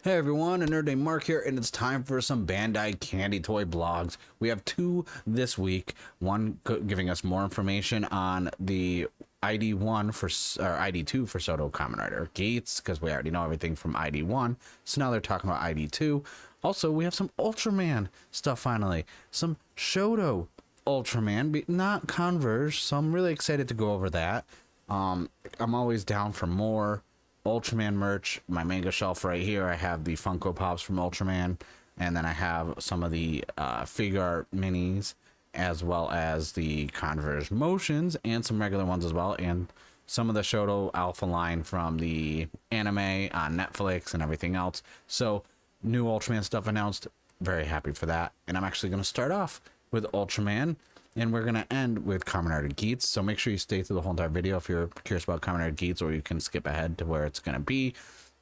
Hey everyone, a Nerd Day Mark here, and it's time for some Bandai candy toy blogs. We have two this week. One giving us more information on the ID1 for or ID2 for SoDo Kamen Rider Gates, because we already know everything from ID1. So now they're talking about ID2. Also, we have some Ultraman stuff finally. Some Shoto Ultraman, not Converse. So I'm really excited to go over that. I'm always down for more Ultraman merch. My manga shelf right here, I have the Funko Pops from Ultraman, and then I have some of the figure art minis, as well as the Converse motions and some regular ones as well, and some of the Shoto Alpha line from the anime on Netflix and everything else. So new Ultraman stuff announced, very happy for that. And I'm actually going to start off with Ultraman, and we're going to end with Kamen Rider Geese. So make sure you stay through the whole entire video if you're curious about Kamen Rider Geese, or you can skip ahead to where it's going to be.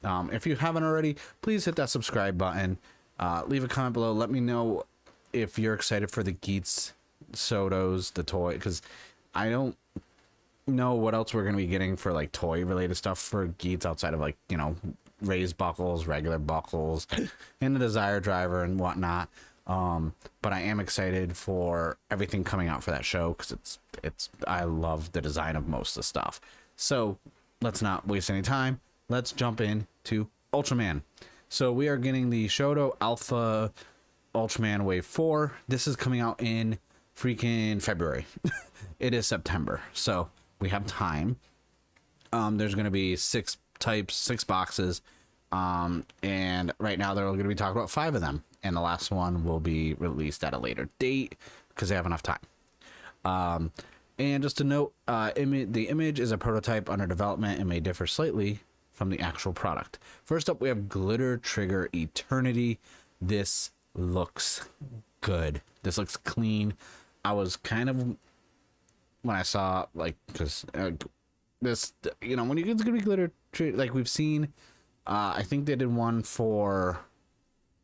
If you haven't already, please hit that subscribe button. Leave a comment below. Let me know if you're excited for the Geese SoDos, the toy, because I don't know what else we're going to be getting for like toy related stuff for Geese outside of, like, you know, raised buckles, regular buckles, and the Desire Driver and whatnot. But I am excited for everything coming out for that show, because I love the design of most of the stuff. So let's not waste any time. Let's jump into Ultraman. So we are getting the Shoto Alpha Ultraman Wave 4. This is coming out in freaking February. It is September, so we have time. There's going to be 6 types, 6 boxes. And right now they're going to be talking about 5 of them, and the last one will be released at a later date because they have enough time. And just a note, the image is a prototype under development and may differ slightly from the actual product. First up, we have Glitter Trigger Eternity. This looks good. This looks clean. I was kind of, when I saw, like, because this, you know, when it's gonna be glitter, like we've seen, I think they did one for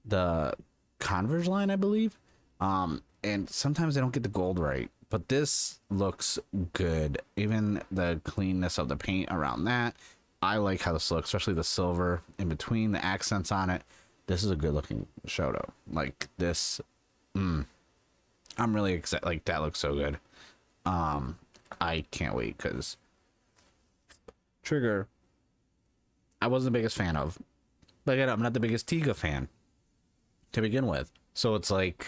the Converse line, I believe. And sometimes they don't get the gold right, but this looks good. Even the cleanness of the paint around that, I like how this looks, especially the silver in between, the accents on it. This is a good looking Shoto. Like this, I'm really excited. Like, that looks so good. I can't wait, because Trigger, I wasn't the biggest fan of. But again, I'm not the biggest Tiga fan to begin with. So it's like,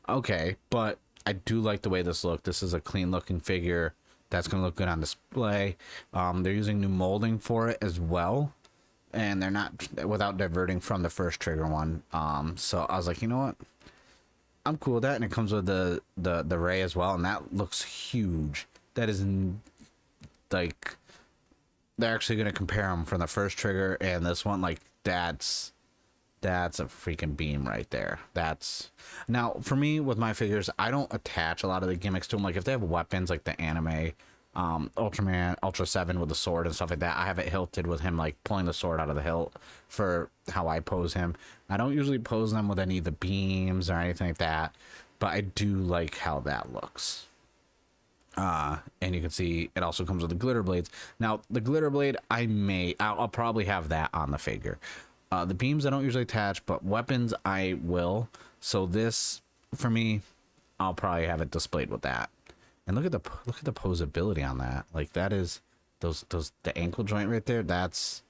okay, but I do like the way this looks. This is a clean looking figure that's going to look good on display. They're using new molding for it as well, and they're not, without diverting from the first Trigger one. So I was like, you know what? I'm cool with that. And it comes with the ray as well, and that looks huge. That is, like, they're actually going to compare them from the first Trigger and this one. Like, that's a freaking beam right there. That's, now for me with my figures, I don't attach a lot of the gimmicks to them. Like, if they have weapons like the anime Ultraman Ultra 7 with the sword and stuff like that, I have it hilted with him, like pulling the sword out of the hilt for how I pose him. I don't usually pose them with any of the beams or anything like that, but I do like how that looks. And you can see it also comes with the glitter blades. Now the glitter blade, I'll probably have that on the figure. The beams I don't usually attach, but weapons I will. So this, for me, I'll probably have it displayed with that. And look at the posability on that. Like, that is the ankle joint right there. That's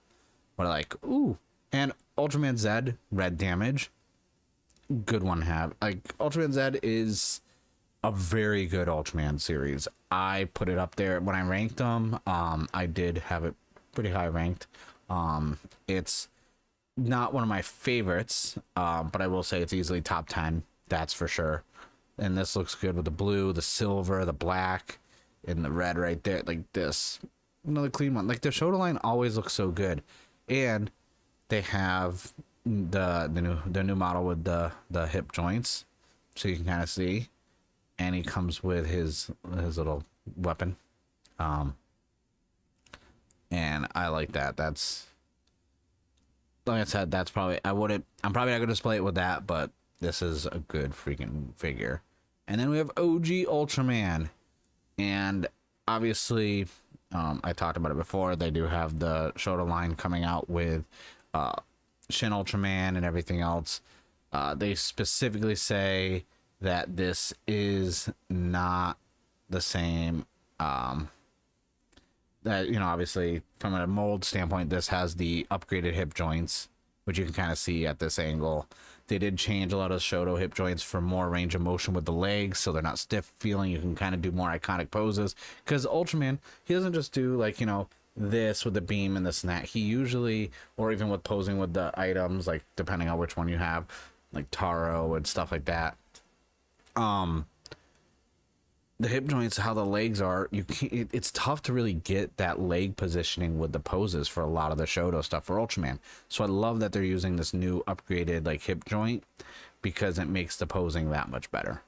what I like. Ooh, and Ultraman Z red damage, good one to have. Like, Ultraman Z is a very good Ultraman series. I put it up there when I ranked them. I did have it pretty high ranked. It's not one of my favorites, but I will say it's easily top 10. That's for sure. And this looks good with the blue, the silver, the black, and the red right there. Like this, another clean one. Like, the Shoto line always looks so good, and they have the new model with the hip joints, so you can kind of see. And he comes with his little weapon, and I like that. That's, like I said, that's probably, I'm probably not gonna display it with that, but this is a good freaking figure. And then we have OG Ultraman, and obviously, I talked about it before. They do have the Shoto line coming out with Shin Ultraman and everything else, they specifically say that this is not the same. That, you know, obviously from a mold standpoint, this has the upgraded hip joints, which you can kind of see at this angle. They did change a lot of Shoto hip joints for more range of motion with the legs, so they're not stiff feeling. You can kind of do more iconic poses, because Ultraman, he doesn't just do, like, you know, this with the beam and this and that. He usually, or even with posing with the items, like depending on which one you have, like Taro and stuff like that, the hip joints, how the legs are, you can't, it's tough to really get that leg positioning with the poses for a lot of the Shoto stuff for Ultraman. So I love that they're using this new upgraded like hip joint, because it makes the posing that much better.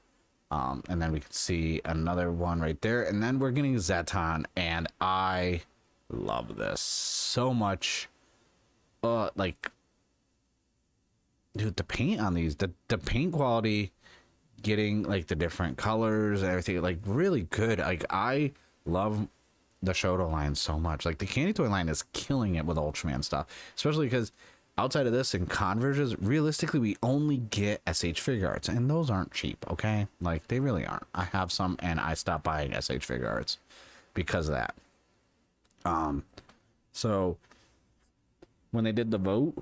And then we can see another one right there, and then we're getting Zeton, and I love this so much. Like, dude, the paint on these, the paint quality, getting like the different colors and everything, like really good. Like, I love the Shoto line so much. Like, the candy toy line is killing it with Ultraman stuff, especially because outside of this and Converges, realistically we only get SH figure arts, and those aren't cheap, okay? Like, they really aren't. I have some, and I stopped buying SH figure arts because of that. So when they did the vote,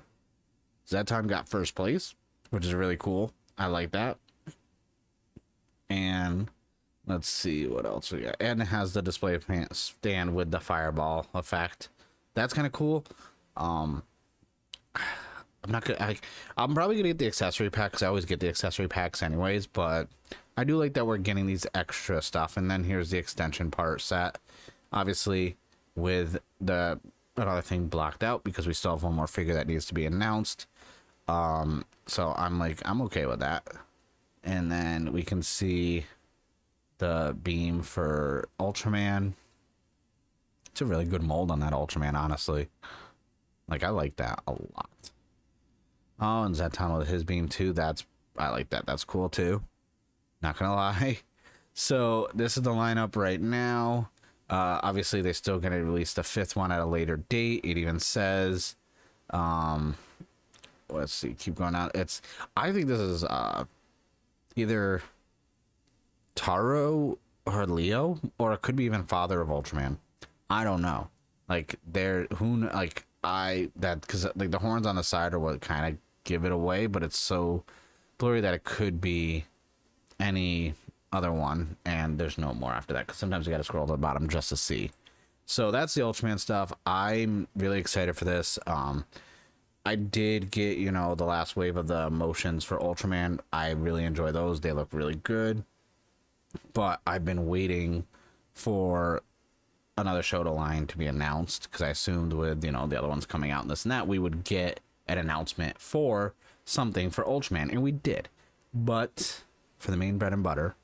Zeton got first place, which is really cool. I like that. And let's see what else we got. And it has the display stand with the fireball effect. That's kind of cool. I'm not gonna. I'm probably gonna get the accessory pack, because I always get the accessory packs anyways. But I do like that we're getting these extra stuff. And then here's the extension part set, obviously with the another thing blocked out, because we still have one more figure that needs to be announced. So I'm okay with that. And then we can see the beam for Ultraman. It's a really good mold on that Ultraman, honestly. Like, I like that a lot. Oh, and Zeton with his beam too. I like that. That's cool too. Not gonna lie. So this is the lineup right now. Obviously, they're still gonna release the 5th one at a later date. It even says, let's see, keep going out. I think this is either Taro or Leo, or it could be even father of Ultraman. I don't know. Like, because like the horns on the side are what kind of give it away, but it's so blurry that it could be any other one, and there's no more after that, because sometimes you got to scroll to the bottom just to see. So that's the Ultraman stuff. I'm really excited for this. I did get, you know, the last wave of the motions for Ultraman. I really enjoy those. They look really good. But I've been waiting for another Shoto line to be announced, because I assumed with, you know, the other ones coming out and this and that, we would get an announcement for something for Ultraman, and we did. But for the main bread and butter,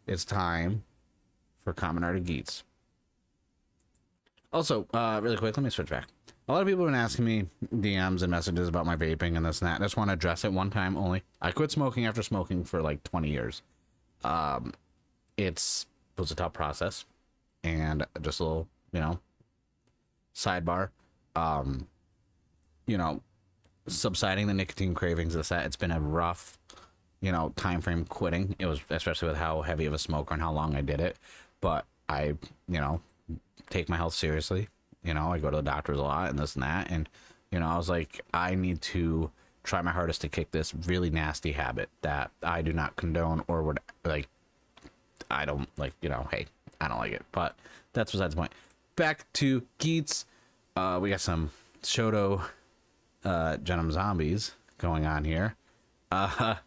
it's time for Kamen Rider Geese. Also, really quick, let me switch back. A lot of people have been asking me DMs and messages about my vaping and this and that. I just want to address it one time only. I quit smoking after smoking for like 20 years. It was a tough process, and just a little, you know, sidebar. You know, subsiding the nicotine cravings, this that, it's been a rough, you know, time frame quitting. It was, especially with how heavy of a smoker and how long I did it. But I, you know, take my health seriously. You know, I go to the doctors a lot and this and that. And, you know, I was like, I need to try my hardest to kick this really nasty habit that I do not condone, or would, like, I don't like, you know, hey, I don't like it. But that's besides the point. Back to Geets. We got some Shoto Genom Zombies going on here. I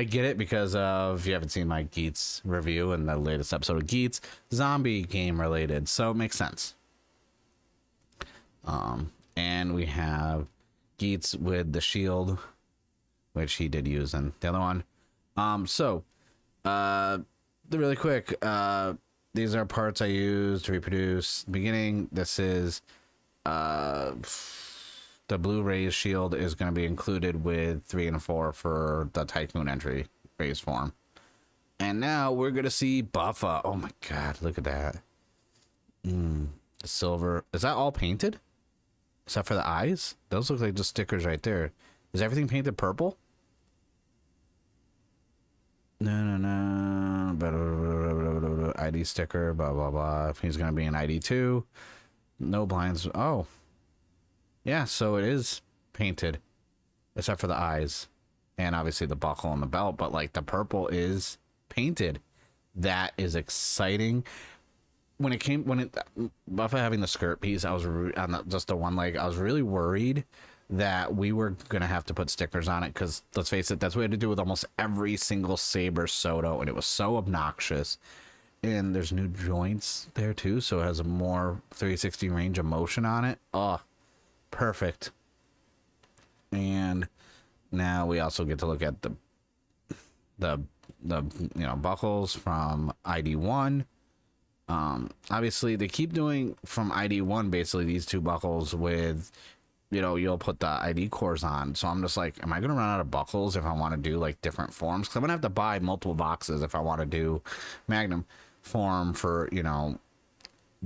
get it, because if you haven't seen my Geets review and the latest episode of Geets, zombie game related, so it makes sense. And we have Geets with the shield, which he did use in the other one. Really quick, these are parts I use to reproduce. Beginning, this is the Blu-ray's shield is going to be included with 3 and 4 for the Tycoon entry base form. And now we're going to see Buffa. Oh my god, look at that. The silver. Is that all painted? except for the eyes. Those look like just stickers right there. Is everything painted purple? No. ID sticker, blah, blah, blah. If he's going to be an ID 2. No blinds. Oh. Yeah, so it is painted. Except for the eyes. And obviously the buckle and the belt. But, like, the purple is painted. That is exciting. Buffa having the skirt piece, I was on just the one leg. I was really worried that we were gonna have to put stickers on it because let's face it, that's what we had to do with almost every single Saber SoDo, and it was so obnoxious. And there's new joints there too, so it has a more 360 range of motion on it. Oh, perfect. And now we also get to look at the buckles from ID1. Obviously they keep doing from ID1 basically these two buckles with, you'll put the ID cores on. So I'm just like, am I gonna run out of buckles if I want to do like different forms? Because I'm gonna have to buy multiple boxes if I want to do Magnum form for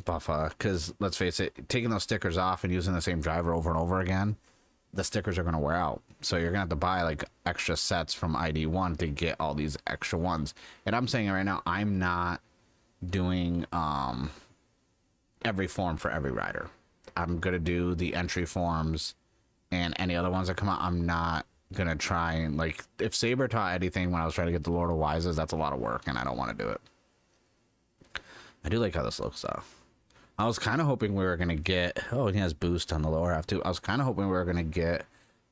Buffa. Because let's face it, taking those stickers off and using the same driver over and over again, the stickers are gonna wear out. So you're gonna have to buy like extra sets from ID1 to get all these extra ones. And I'm saying right now, I'm not doing every form for every rider. I'm gonna do the entry forms and any other ones that come out. I'm not gonna try and, like, if Saber taught anything when I was trying to get the Lord of Wises, that's a lot of work and I don't want to do it. I do like how this looks though. I was kind of hoping we were gonna get, oh, he has boost on the lower half too. I was kind of hoping we were gonna get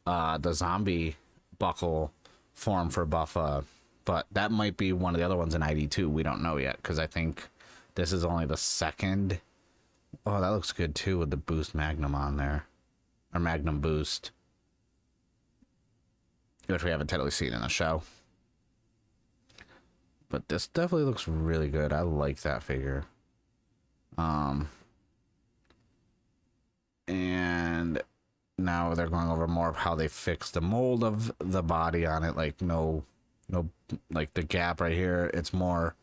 the zombie buckle form for Buffa, but that might be one of the other ones in ID2. We don't know yet because I think this is only the second. Oh, that looks good too with the boost Magnum on there, or Magnum boost, which we haven't totally seen in the show. But this definitely looks really good. I like that figure. And now they're going over more of how they fix the mold of the body on it. Like no, like the gap right here. It's more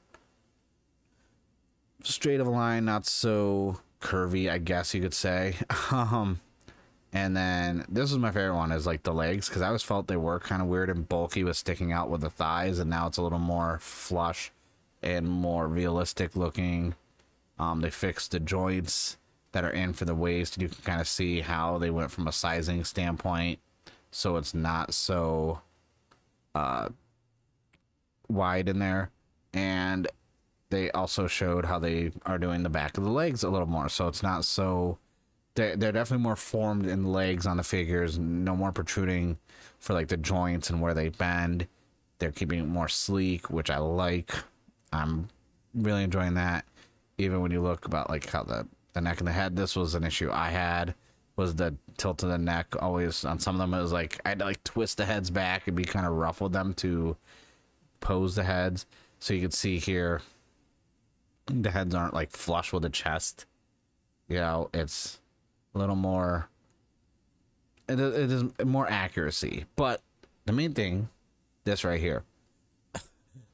straight of a line, not so curvy, I guess you could say. And then this is my favorite one, is like the legs, because I always felt they were kind of weird and bulky with sticking out with the thighs, and now it's a little more flush and more realistic looking. They fixed the joints that are in for the waist, and you can kind of see how they went from a sizing standpoint, so it's not so wide in there. And they also showed how they are doing the back of the legs a little more, so it's not so, they're definitely more formed in the legs on the figures, no more protruding for like the joints and where they bend. They're keeping it more sleek, which I like. I'm really enjoying that. Even when you look about like how the neck and the head, this was an issue I had, was the tilt of the neck. Always on some of them it was like I had to like twist the heads back and be kind of rough with them to pose the heads. So you can see here the heads aren't like flush with the chest. It's a little more, it is more accuracy. But the main thing, this right here,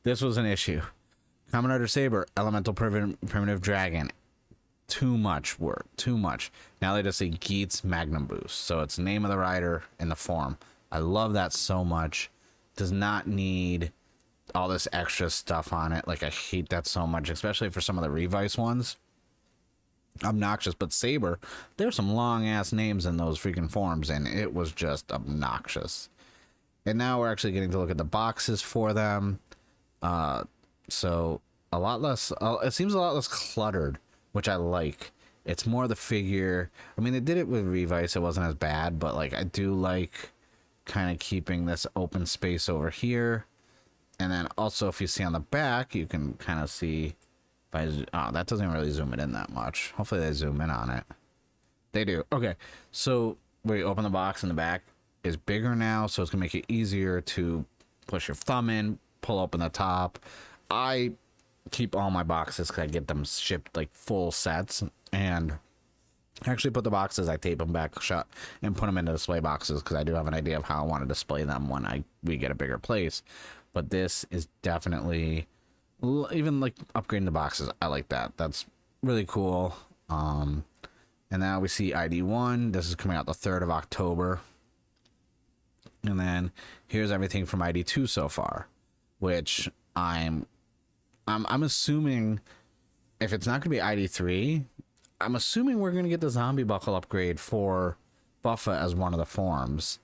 this was an issue. Kamen Rider Saber, Elemental Primitive Dragon. Too much work, too much. Now they just say Geese Magnum Boost. So it's name of the rider in the form. I love that so much. Does not need all this extra stuff on it. Like, I hate that so much, especially for some of the Revice ones. Obnoxious. But Saber, there's some long ass names in those freaking forms, and it was just obnoxious. And now we're actually getting to look at the boxes for them. So a lot less, it seems a lot less cluttered, which I like. It's more the figure. I mean, they did it with Revice, it wasn't as bad, but like I do like kind of keeping this open space over here. And then also, if you see on the back, you can kind of see by, oh, that doesn't really zoom it in that much. Hopefully they zoom in on it. They do. Okay, so where you open the box in the back is bigger now, so it's gonna make it easier to push your thumb in, pull open the top. I keep all my boxes because I get them shipped like full sets, and actually put the boxes, I tape them back shut and put them into display boxes because I do have an idea of how I want to display them when we get a bigger place. But this is definitely, even like upgrading the boxes, I like that. That's really cool. And now we see ID1. This is coming out the 3rd of October. And then here's everything from ID2 so far, which I'm assuming if it's not going to be ID3, I'm assuming we're going to get the zombie buckle upgrade for Buffa as one of the forms.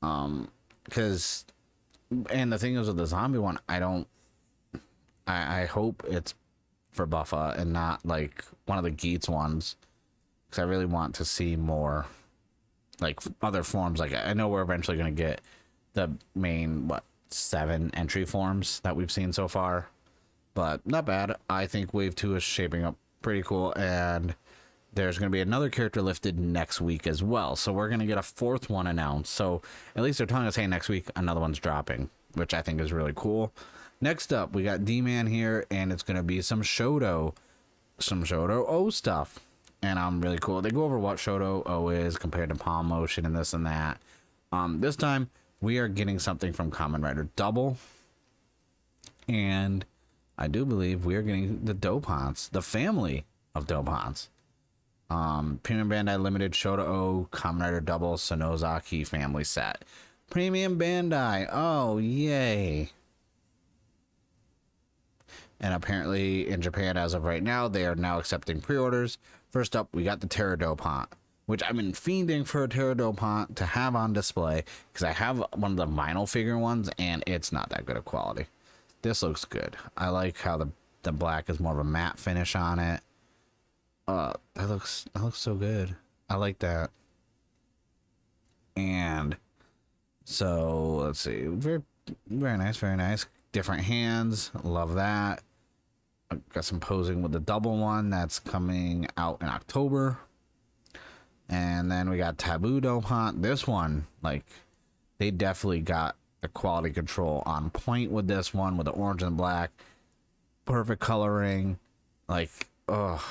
Because, and the thing is with the zombie one, I hope it's for Buffa and not like one of the Geets ones. Because I really want to see more like other forms. Like I know we're eventually going to get the main, 7 entry forms that we've seen so far. But not bad. I think Wave 2 is shaping up pretty cool. And there's going to be another character lifted next week as well. So we're going to get a 4th one announced. So at least they're telling us, hey, next week another one's dropping, which I think is really cool. Next up, we got dman here, and it's going to be some Shoto O stuff. And I'm really cool. They go over what Shoto O is compared to palm motion and this and that. This time, we are getting something from Kamen Rider Double. And I do believe we are getting the Dopants, the family of Dopants. Premium Bandai Limited Shoto O Kamen Rider Double Sonozaki family set. Premium Bandai. Oh, yay. And apparently in Japan as of right now, they are now accepting pre-orders. First up, we got the Pterodopant, which I've been fiending for a Pterodopant to have on display because I have one of the vinyl figure ones and it's not that good of quality. This looks good. I like how the black is more of a matte finish on it. That looks so good. I like that. And so let's see, very nice, very nice. Different hands, love that. I've got some posing with the double one that's coming out in October. And then we got Taboo Dopant. This one, like, they definitely got the quality control on point with this one, with the orange and black. Perfect coloring. Like, ugh.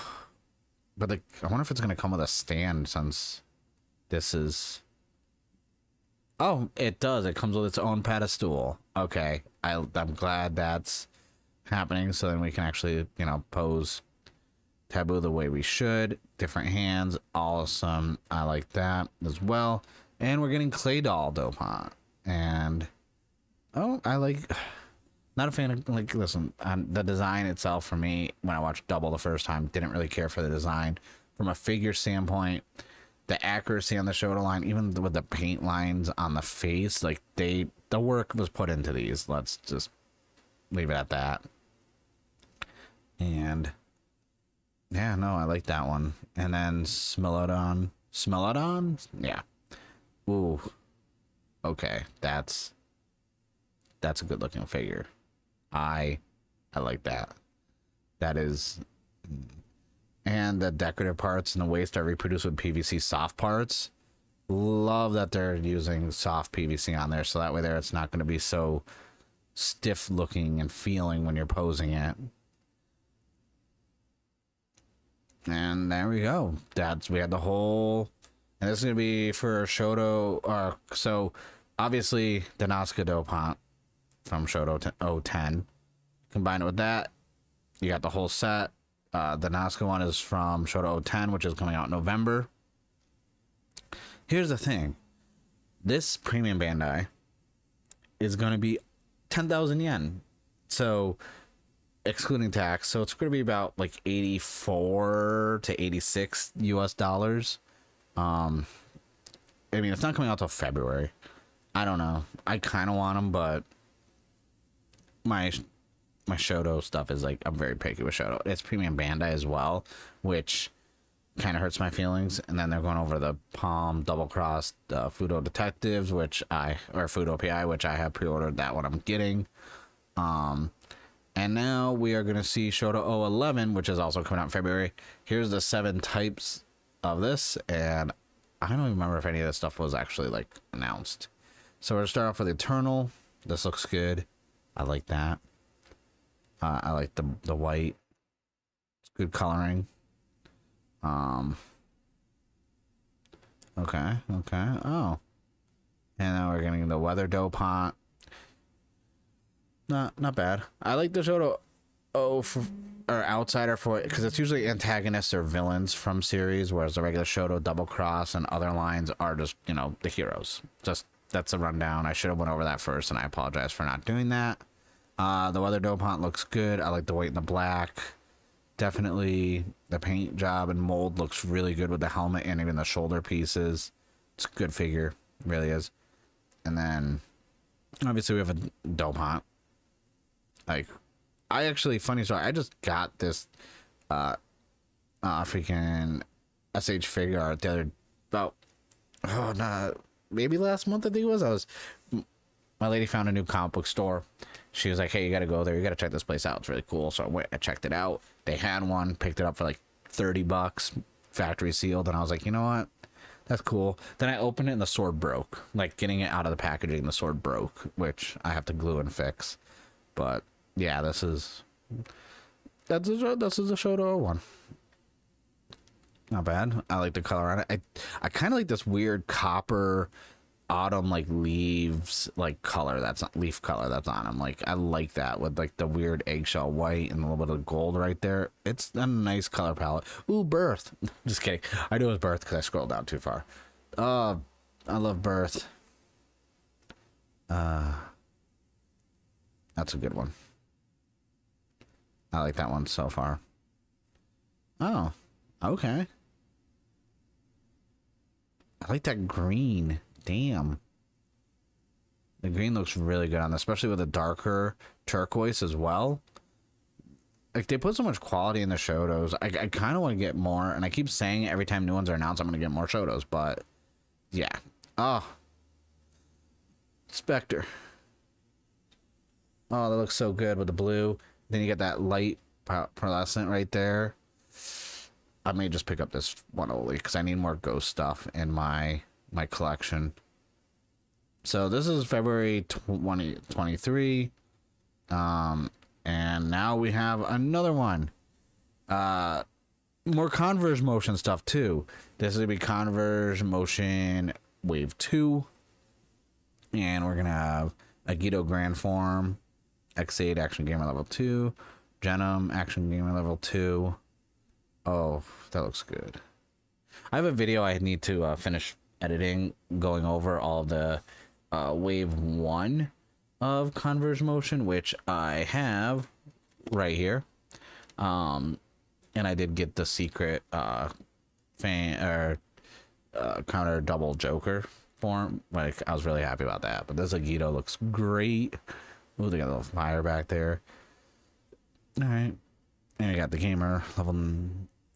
But I wonder if it's going to come with a stand since this is... Oh, it does. It comes with its own pedestal. Okay. I'm glad that's happening, so then we can actually, pose Taboo the way we should. Different hands. Awesome. I like that as well. And we're getting Clay Doll Dopant. And, I like... Not a fan of, like, listen, the design itself for me, when I watched Double the first time, didn't really care for the design. From a figure standpoint, the accuracy on the Shoto line, even with the paint lines on the face, like, the work was put into these. Let's just leave it at that. And, yeah, no, I like that one. And then Smilodon? Yeah. Ooh. Okay, that's a good looking figure. I like that. That is, and the decorative parts and the waist are reproduced with PVC soft parts. Love that they're using soft PVC on there, so that way it's not going to be so stiff looking and feeling when you're posing it. And there we go. We had the whole, and this is going to be for Shoto. So obviously the Nazca Dopant from Shoto O10. Combined with that, you got the whole set. The Nazca one is from Shoto O10, which is coming out in November. Here's the thing. This Premium Bandai is going to be 10,000 yen. So, excluding tax. So, it's going to be about like 84 to 86 US dollars. I mean, it's not coming out till February. I don't know. I kind of want them, but my Shoto stuff is like, I'm very picky with Shoto. It's Premium Bandai as well, which kind of hurts my feelings. And then they're going over the Palm double cross Fudo Detectives, or Fudo PI, which I have pre-ordered. That one I'm getting. And now we are going to see Shoto O11, which is also coming out in February. Here's the 7 types of this, and I don't even remember if any of this stuff was actually like announced. So we're going to start off with Eternal. This looks good. I like that. I like the white. It's good coloring. Okay. Oh. And now we're getting the Weather Dopant. Not bad. I like the Shoto O for, or outsider for, because it's usually antagonists or villains from series, whereas the regular Shoto, Double Cross, and other lines are just, you know, the heroes. Just that's a rundown. I should have went over that first, and I apologize for not doing that. The weather dopant looks good. I like the white and the black. Definitely the paint job and mold looks really good with the helmet and even the shoulder pieces. It's a good figure, really is. And then obviously we have a dopant. Like, I actually, funny story, I just got this freaking SH figure art the other, about, oh no, maybe last month I think it was. My lady found a new comic book store. She was like, hey, you gotta go there, you gotta check this place out, it's really cool. So I went, I checked it out. They had one, picked it up for like $30, factory sealed, and I was like, you know what, that's cool. Then I opened it and the sword broke. Like, getting it out of the packaging, the sword broke, which I have to glue and fix. But yeah, this is a Shoto O11. Not bad. I like the color on it. I kind of like this weird copper autumn like leaves like color that's leaf color that's on him. Like, I like that with like the weird eggshell white and a little bit of gold right there. It's a nice color palette. Ooh, Birth. Just kidding. I knew it was Birth because I scrolled down too far. I love Birth. That's a good one. I like that one so far. Oh, okay. I like that green. Damn. The green looks really good on this, especially with the darker turquoise as well. Like, they put so much quality in the Shotos. I kind of want to get more, and I keep saying every time new ones are announced, I'm going to get more Shotos, but yeah. Oh. Spectre. Oh, that looks so good with the blue. Then you get that light pearlescent right there. I may just pick up this one only because I need more ghost stuff in my collection. So this is February 2023. And now we have another one. More Converse motion stuff too. This is gonna be Converse motion wave 2. And we're gonna have a Geedo Grand Form, X8 Action Gamer level 2, Genom Action Gamer level 2. Oh, that looks good. I have a video I need to finish editing, going over all the wave 1 of Converse motion, which I have right here. And I did get the secret counter double Joker form. Like, I was really happy about that. But this Agito looks great. Ooh, they got a little fire back there. All right, and I got the gamer level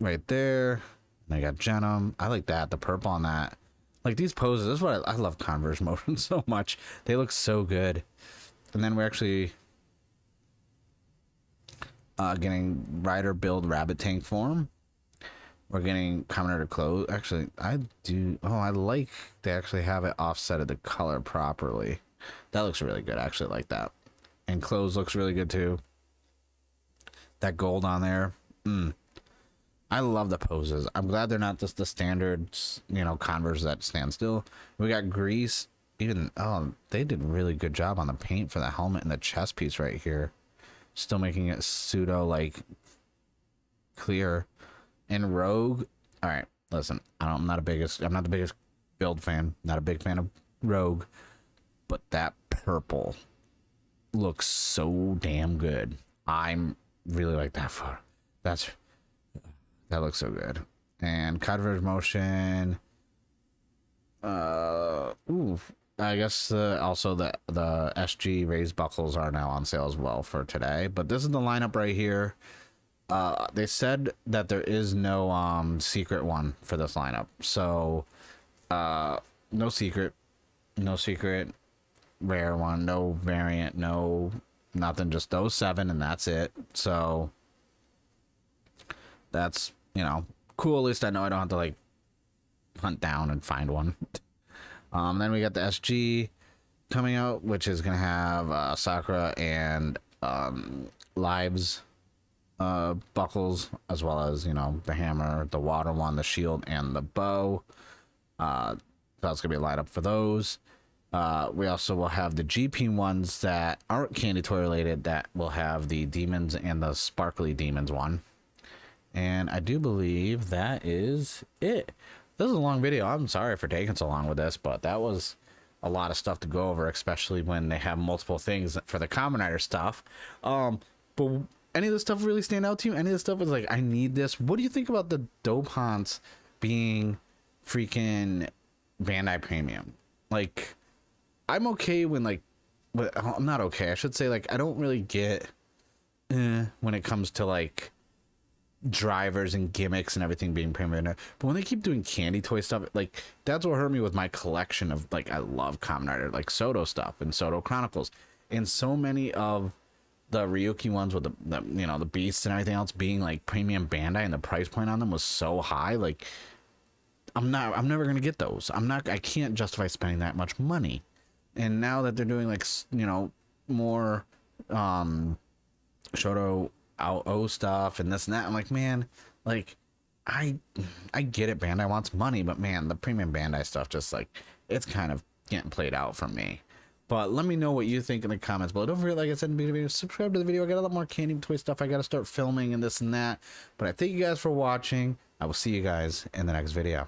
right there. And I got Genom. I like that, the purple on that. Like, these poses, this is what I love Converse motion so much. They look so good. And then we're actually getting Rider build rabbit tank form. We're getting Kamen Rider clothes. Actually, I like they actually have it offsetted the color properly. That looks really good. I actually like that. And clothes looks really good too. That gold on there. I love the poses. I'm glad they're not just the standard, you know, Converse that stand still. We got Grease. Even, oh, they did a really good job on the paint for the helmet and the chest piece right here. Still making it pseudo, like, clear. And Rogue. All right, listen, I'm not the biggest build fan. Not a big fan of Rogue. But that purple looks so damn good. I'm really like that for. That looks so good. And Converse motion. I guess also the SG raised buckles are now on sale as well for today. But this is the lineup right here. They said that there is no secret one for this lineup. So no secret rare one, no variant, no nothing, just those 7 and that's it. So that's, you know, cool. At least I know I don't have to like hunt down and find one. Then we got the SG coming out, which is gonna have Sakura and Lives buckles, as well as, you know, the hammer, the water one, the shield, and the bow. That's gonna be a lineup for those. We also will have the GP ones that aren't candy toy related, that will have the demons and the sparkly demons one. And I do believe that is it. This is a long video. I'm sorry for taking so long with this, but that was a lot of stuff to go over, especially when they have multiple things for the Kamen Rider stuff. But any of this stuff really stand out to you? Any of this stuff is like, I need this? What do you think about the Dopants being freaking Bandai Premium? Like, I'm okay when, like, I'm not okay. I should say, like, I don't really get when it comes to, like, drivers and gimmicks and everything being premium. But when they keep doing candy toy stuff, like, that's what hurt me with my collection of, like, I love Kamen Rider, like SoDo stuff and SoDo Chronicles, and so many of the Ryuki ones with the you know, the beasts and everything else being like premium Bandai, and the price point on them was so high. Like, I'm never gonna get those. I can't justify spending that much money. And now that they're doing, like, you know, more Shoto O stuff and this and that, I'm like, man, like, I get it, Bandai wants money, but man, the premium Bandai stuff, just like, it's kind of getting played out for me. But let me know what you think in the comments below. Don't forget, like I said in the video, subscribe to the video. I got a lot more candy toy stuff I got to start filming and this and that. But I thank you guys for watching. I will see you guys in the next video.